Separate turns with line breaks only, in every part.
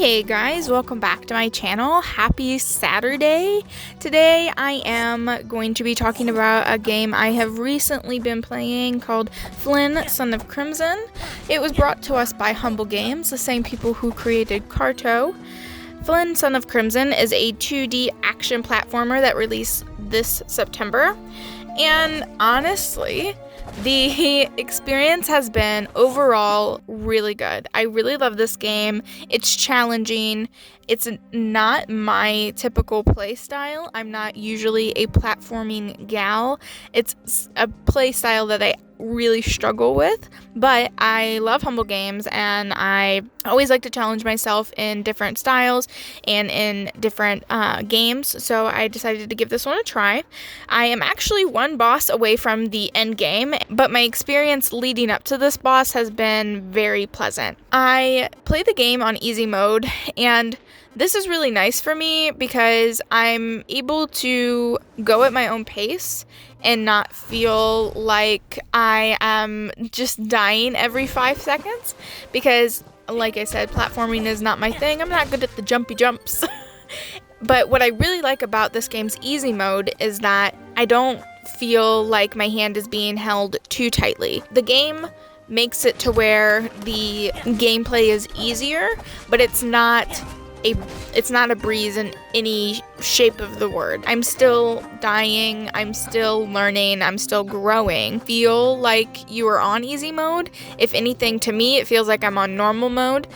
Hey guys, welcome back to my channel. Happy Saturday. Today I am going to be talking about a game I have recently been playing called Flynn, Son of Crimson. It was brought to us by Humble Games, the same people who created Carto. Flynn, Son of Crimson is a 2D action platformer that released this September. And honestly, the experience has been overall really good. I really love this game. It's challenging. It's not my typical play style. I'm not usually a platforming gal. It's a play style that I really struggle with, but I love Humble Games and I always like to challenge myself in different styles and in different games, so I decided to give this one a try. I am actually one boss away from the end game, but my experience leading up to this boss has been very pleasant. I play the game on easy mode, and this is really nice for me because I'm able to go at my own pace and not feel like I am just dying every 5 seconds because, like I said, platforming is not my thing. I'm not good at the jumpy jumps. But what I really like about this game's easy mode is that I don't feel like my hand is being held too tightly. The game makes it to where the gameplay is easier, but it's not a breeze in any shape of the word. I'm still dying, I'm still learning, I'm still growing. Feel like you are on easy mode. If anything, to me, it feels like I'm on normal mode,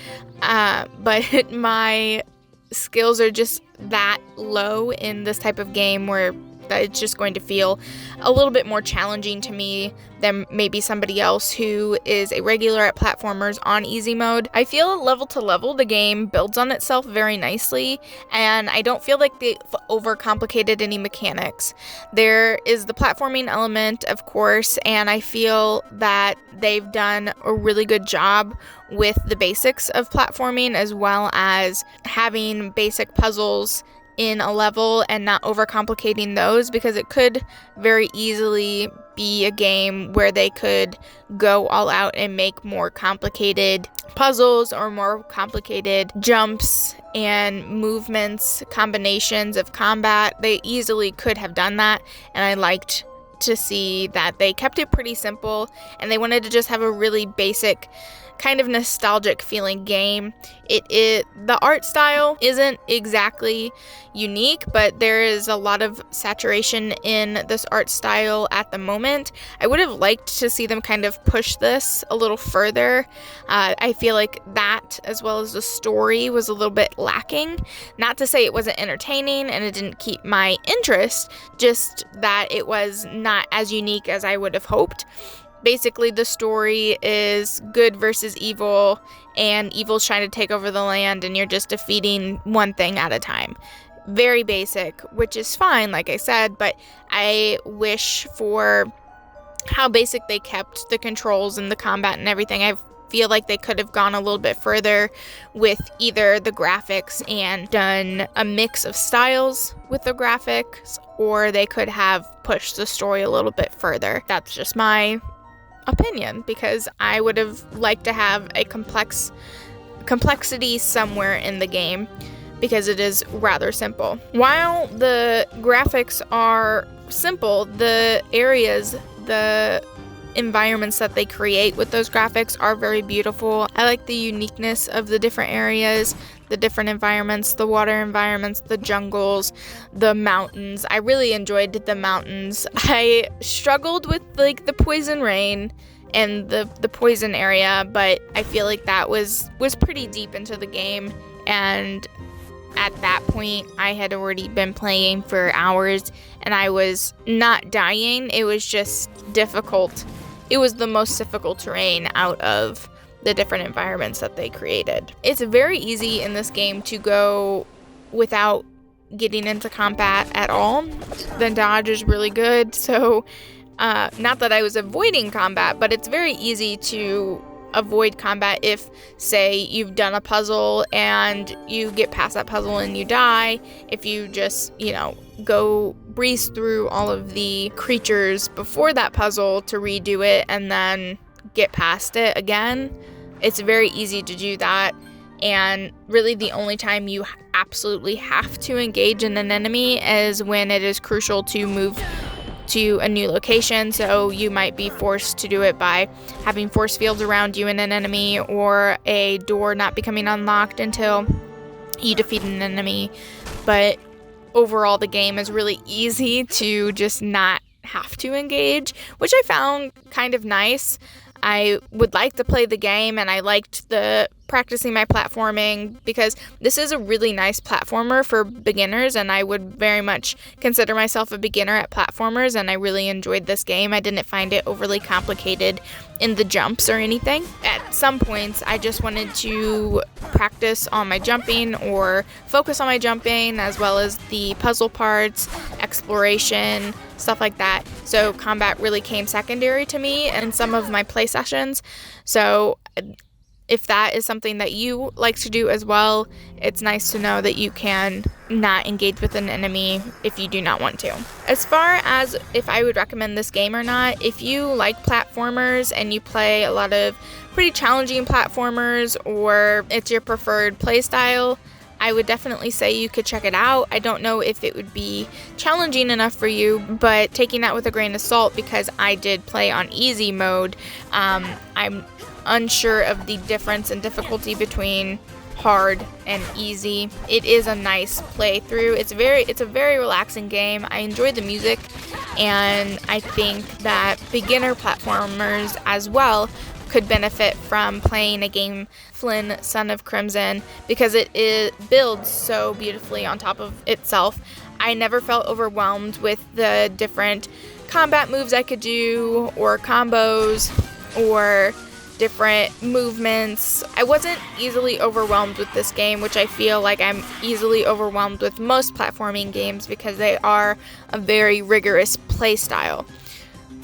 but my skills are just that low in this type of game where it's just going to feel a little bit more challenging to me than maybe somebody else who is a regular at platformers on easy mode. I feel level to level the game builds on itself very nicely, and I don't feel like they overcomplicated any mechanics. There is the platforming element, of course, and I feel that they've done a really good job with the basics of platforming, as well as having basic puzzles in a level and not overcomplicating those, because it could very easily be a game where they could go all out and make more complicated puzzles or more complicated jumps and movements, combinations of combat. They easily could have done that, and I liked to see that they kept it pretty simple and they wanted to just have a really basic kind of nostalgic feeling game. The art style isn't exactly unique, but there is a lot of saturation in this art style at the moment. I would have liked to see them kind of push this a little further. I feel like that, as well as the story, was a little bit lacking. Not to say it wasn't entertaining and it didn't keep my interest, just that it was not as unique as I would have hoped. Basically, the story is good versus evil, and evil's trying to take over the land, and you're just defeating one thing at a time. Very basic, which is fine, like I said, but I wish for how basic they kept the controls and the combat and everything. I feel like they could have gone a little bit further with either the graphics and done a mix of styles with the graphics, or they could have pushed the story a little bit further. That's just my opinion, because I would have liked to have a complexity somewhere in the game, because it is rather simple. While the graphics are simple, the areas, the environments that they create with those graphics are very beautiful. I like the uniqueness of the different areas, the different environments, the water environments, the jungles, the mountains. I really enjoyed the mountains. I struggled with like the poison rain and the poison area, but I feel like that was pretty deep into the game, and at that point I had already been playing for hours and I was not dying. It was just difficult. It was the most difficult terrain out of the different environments that they created. It's very easy in this game to go without getting into combat at all. The dodge is really good, so not that I was avoiding combat, but it's very easy to avoid combat if, say, you've done a puzzle and you get past that puzzle and you die. If you just, go breeze through all of the creatures before that puzzle to redo it and then get past it again, it's very easy to do that. and really the only time you absolutely have to engage in an enemy is when it is crucial to move to a new location. So you might be forced to do it by having force fields around you and an enemy, or a door not becoming unlocked until you defeat an enemy. But overall, the game is really easy to just not have to engage, which I found kind of nice. I would like to play the game, and I liked the practicing my platforming, because this is a really nice platformer for beginners, and I would very much consider myself a beginner at platformers, and I really enjoyed this game. I didn't find it overly complicated in the jumps or anything. At some points, I just wanted to practice on my jumping or focus on my jumping, as well as the puzzle parts, exploration, stuff like that. So combat really came secondary to me in some of my play sessions. So if that is something that you like to do as well, it's nice to know that you can not engage with an enemy if you do not want to. As far as if I would recommend this game or not, if you like platformers and you play a lot of pretty challenging platformers, or it's your preferred play style, I would definitely say you could check it out. I don't know if it would be challenging enough for you, but taking that with a grain of salt, because I did play on easy mode, I'm unsure of the difference in difficulty between hard and easy. It is a nice playthrough. It's a very relaxing game. I enjoy the music, and I think that beginner platformers as well could benefit from playing a game, Flynn, Son of Crimson, because it builds so beautifully on top of itself. I never felt overwhelmed with the different combat moves I could do, or combos, or different movements. I wasn't easily overwhelmed with this game, which I feel like I'm easily overwhelmed with most platforming games, because they are a very rigorous play style.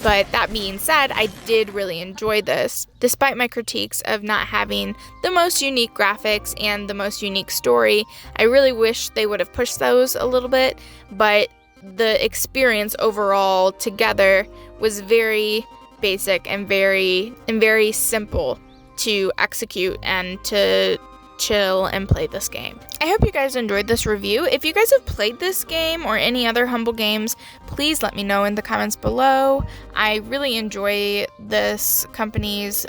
But that being said, I did really enjoy this, despite my critiques of not having the most unique graphics and the most unique story. I really wish they would have pushed those a little bit, but the experience overall together was very basic and very simple to execute and to chill and play this game. I hope you guys enjoyed this review. If you guys have played this game or any other Humble games, please let me know in the comments below. I really enjoy this company's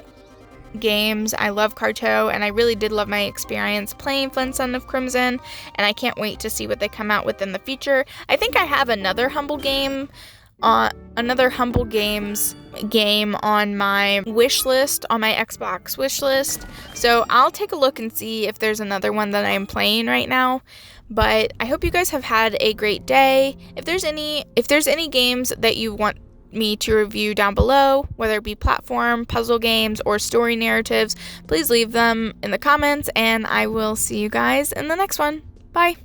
games. I love Carto, and I really did love my experience playing Flynn, Son of Crimson, and I can't wait to see what they come out with in the future. I think I have another Humble Games game on my wish list, on my Xbox wish list. So I'll take a look and see if there's another one that I'm playing right now. But I hope you guys have had a great day. If there's any games that you want me to review down below, whether it be platform, puzzle games, or story narratives, please leave them in the comments, and I will see you guys in the next one. Bye.